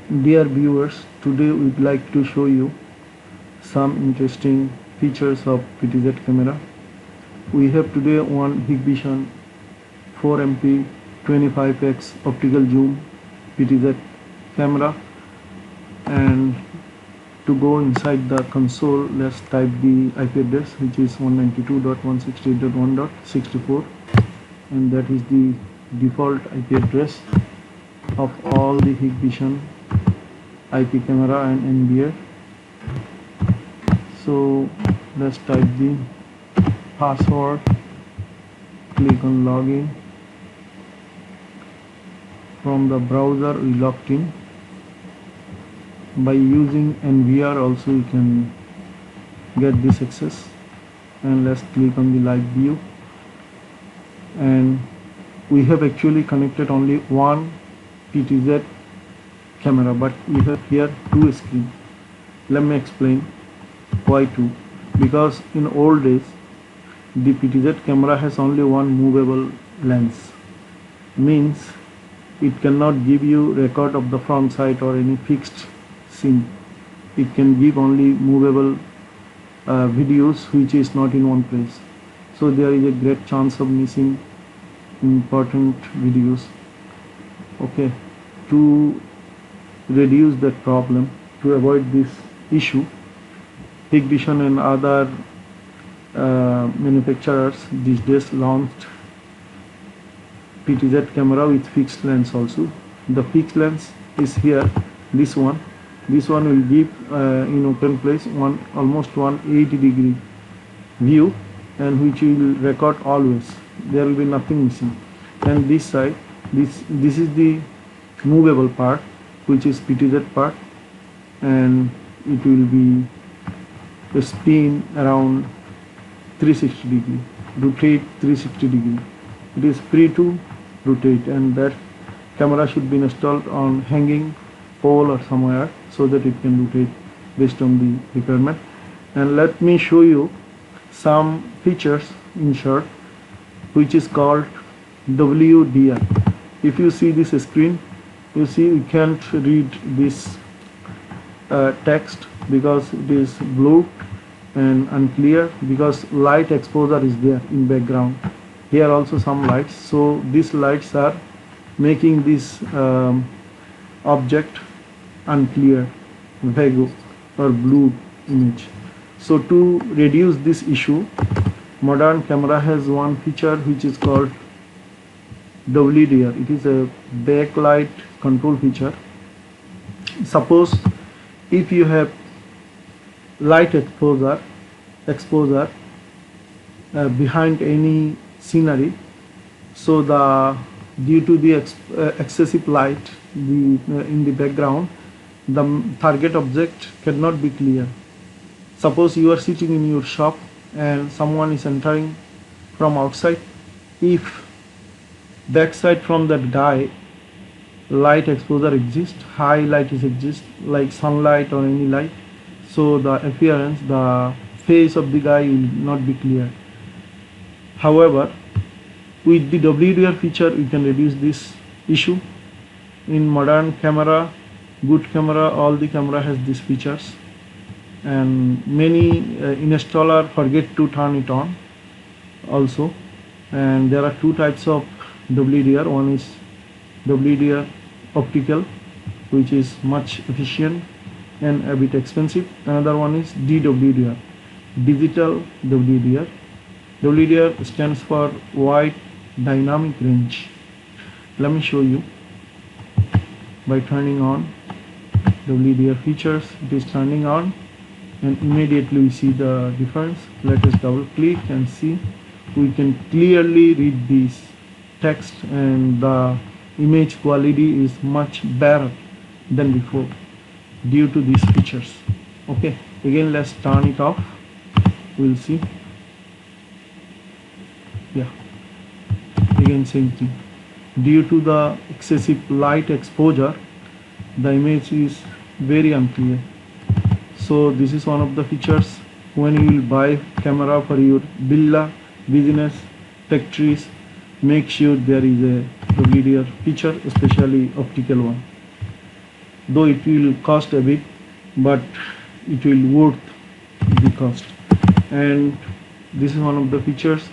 Dear viewers, today we'd like to show you some interesting features of PTZ camera. We have today one Hikvision 4MP 25x optical zoom PTZ camera, and to go inside the console, let's type the IP address, which is 192.168.1.64, and that is the default IP address of all the Hikvision IP camera and NVR. So let's type the password, click on login. From the browser we logged in. By using NVR also you can get this access, and let's click on the live view, and we have actually connected only one PTZ camera, but we have here two screens. Let me explain why two. Because in old days the PTZ camera has only one movable lens, means it cannot give you record of the front side or any fixed scene. It can give only movable videos which is not in one place, so there is a great chance of missing important videos. Okay, to reduce that problem, to avoid this issue, Hikvision and other manufacturers these days launched PTZ camera with fixed lens also. The fixed lens is here, this one will give in open place almost 180-degree view, and which will record always. There will be nothing missing. And this side, this is the movable part, which is PTZ part, and it will be a spin around 360 degree, rotate 360 degree. It is free to rotate, and that camera should be installed on hanging pole or somewhere so that it can rotate based on the requirement. And let me show you some features in short, which is called WDR. If you see this screen, you see you can't read this text because it is blue and unclear, because light exposure is there in background. Here also some lights, so these lights are making this object unclear, vague or blue image. So to reduce this issue, modern camera has one feature which is called WDR. It is a backlight control feature. Suppose if you have light exposure behind any scenery, so due to the excessive light in the background, the target object cannot be clear. Suppose you are sitting in your shop and someone is entering from outside. If backside from that guy light exposure exists, high light exists, like sunlight or any light, so the appearance, the face of the guy will not be clear. However, with the WDR feature we can reduce this issue. In modern camera, good camera, all the camera has these features, and many installer forget to turn it on also. And there are two types of WDR. One is WDR optical, which is much efficient and a bit expensive. Another one is DWDR, digital WDR. WDR stands for wide dynamic range. Let me show you. By turning on WDR features, it is turning on, and immediately we see the difference. Let us double click and see. We can clearly read this text, and the image quality is much better than before due to these features. Okay, again let's turn it off. We'll see. Yeah, again same thing. Due to the excessive light exposure, the image is very unclear. So this is one of the features. When you will buy camera for your villa, business, factories, make sure there is a WDR feature, especially optical one. though it will cost a bit, but it will worth the cost. And this is one of the features.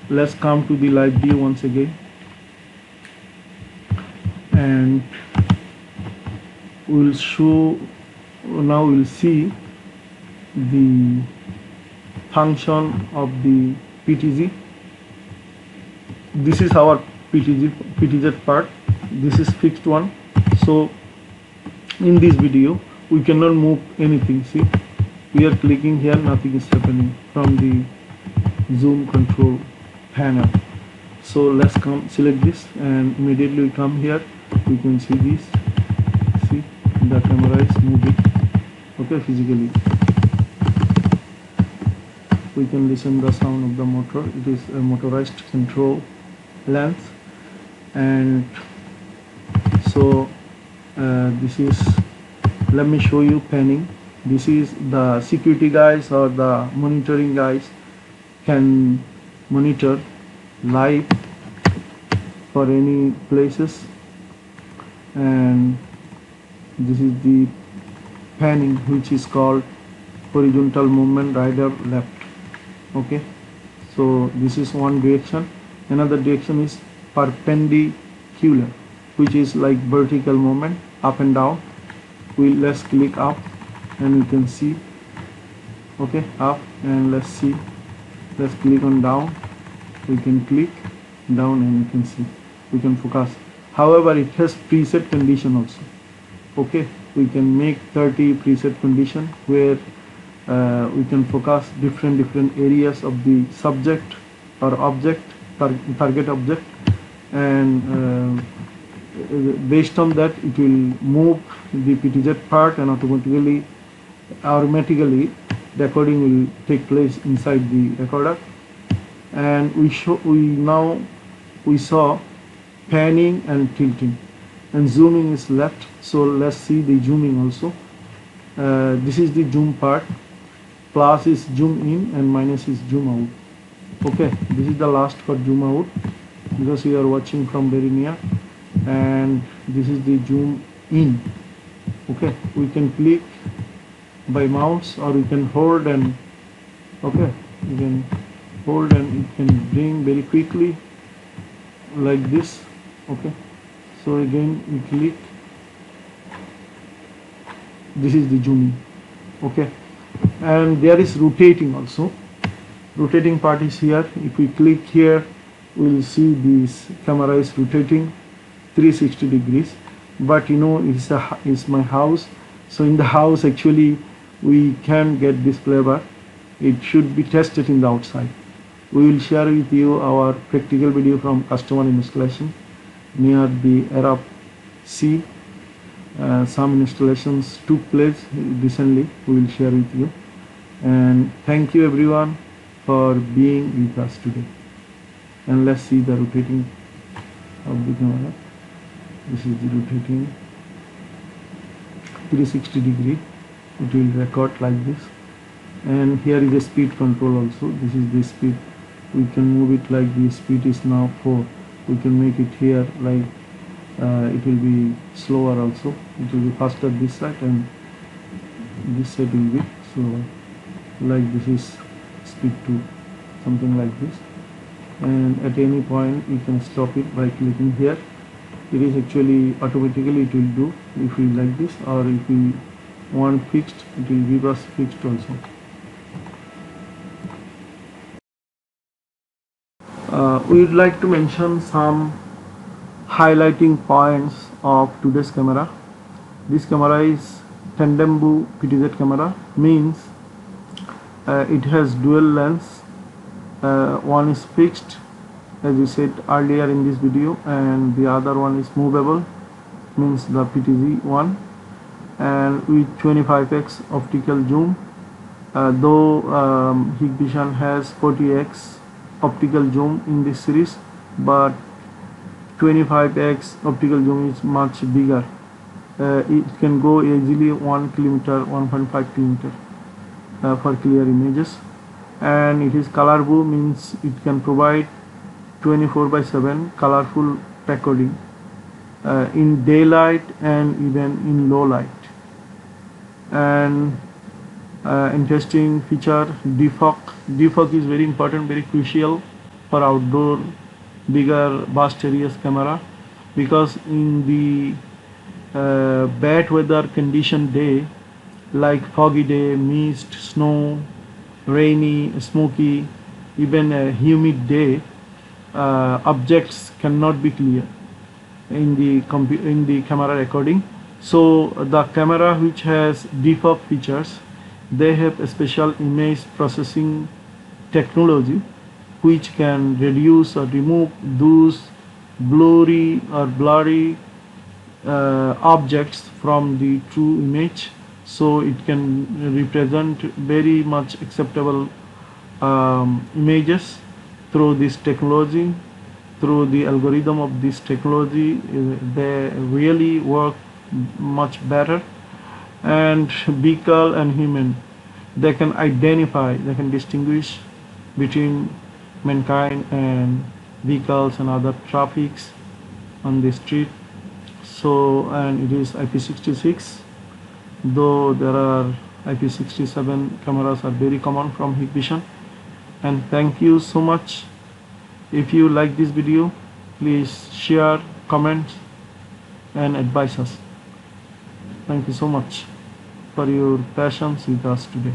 Let's come to the live view once again, and we'll show, now we'll see the function of the PTZ. This is our PTZ part. This is fixed one. So in this video we cannot move anything. See, we are clicking here, nothing is happening from the zoom control panel. So let's come select this, and immediately we come here, we can see this. See, the camera is moving, okay, physically. We can listen the sound of the motor. It is a motorized control lens. And so this is, let me show you panning. This is the security guys or the monitoring guys can monitor live for any places, and this is the panning, which is called horizontal movement, right or left. Okay, so this is one direction. Another direction is perpendicular, which is like vertical movement, up and down. Let's click up and you can see, okay, up, and let's see, let's click on down. We can click down and you can see, we can focus. However, it has preset condition also. Okay, we can make 30 preset condition where we can focus different areas of the subject or object, target object, and based on that it will move the PTZ part, and automatically the recording will take place inside the recorder. And we saw panning and tilting, and zooming is left. So let's see the zooming also. This is the zoom part. Plus is zoom in and minus is zoom out. Okay, this is the last for zoom out because we are watching from very near, and this is the zoom in. Okay, we can click by mouse, or we can hold, and okay, you can hold and it can bring very quickly like this. Okay, so again we click, this is the zooming. Okay, and there is rotating also. Rotating part is here. If we click here, we will see this camera is rotating 360 degrees. But you know, it's my house, so in the house actually we can get this flavor. It should be tested in the outside. We will share with you our practical video from customer installation near the Arab Sea. Some installations took place recently. We will share with you. And thank you everyone for being with us today. And let's see the rotating of the camera. This is the rotating 360 degree. It will record like this. And here is the speed control also. This is the speed. We can move it like the speed is now 4. We can make it here like it will be slower also. It will be faster this side, and this side will be slower. Like this is speed 2, something like this. And at any point you can stop it by clicking here. It is actually automatically it will do if we like this, or if we want fixed, it will give us fixed also. We would like to mention some highlighting points of today's camera. This camera is TandemVu PTZ camera, means it has dual lens. One is fixed, as we said earlier in this video, and the other one is movable, means the PTZ one, and with 25x optical zoom. Though Hikvision has 40x optical zoom in this series, but 25x optical zoom is much bigger. It can go easily 1 kilometer, 1.5 kilometer for clear images. And it is ColorVu, means it can provide 24/7 colorful recording. in daylight and even in low light. And interesting feature, defog. Defog is very important, very crucial for outdoor bigger vast areas camera, because in the bad weather condition day, like foggy day, mist, snow, rainy, smoky, even a humid day, objects cannot be clear in the camera recording. So the camera which has defog features, they have a special image processing technology which can reduce or remove those blurry objects from the true image, so it can represent very much acceptable images through this technology. Through the algorithm of this technology, they really work much better. And vehicle and human, they can identify, they can distinguish between mankind and vehicles and other traffics on the street. So, and it is IP66, though there are IP67 cameras are very common from Hikvision. And thank you so much. If you like this video, please share, comment and advise us. Thank you so much for your patience with us today.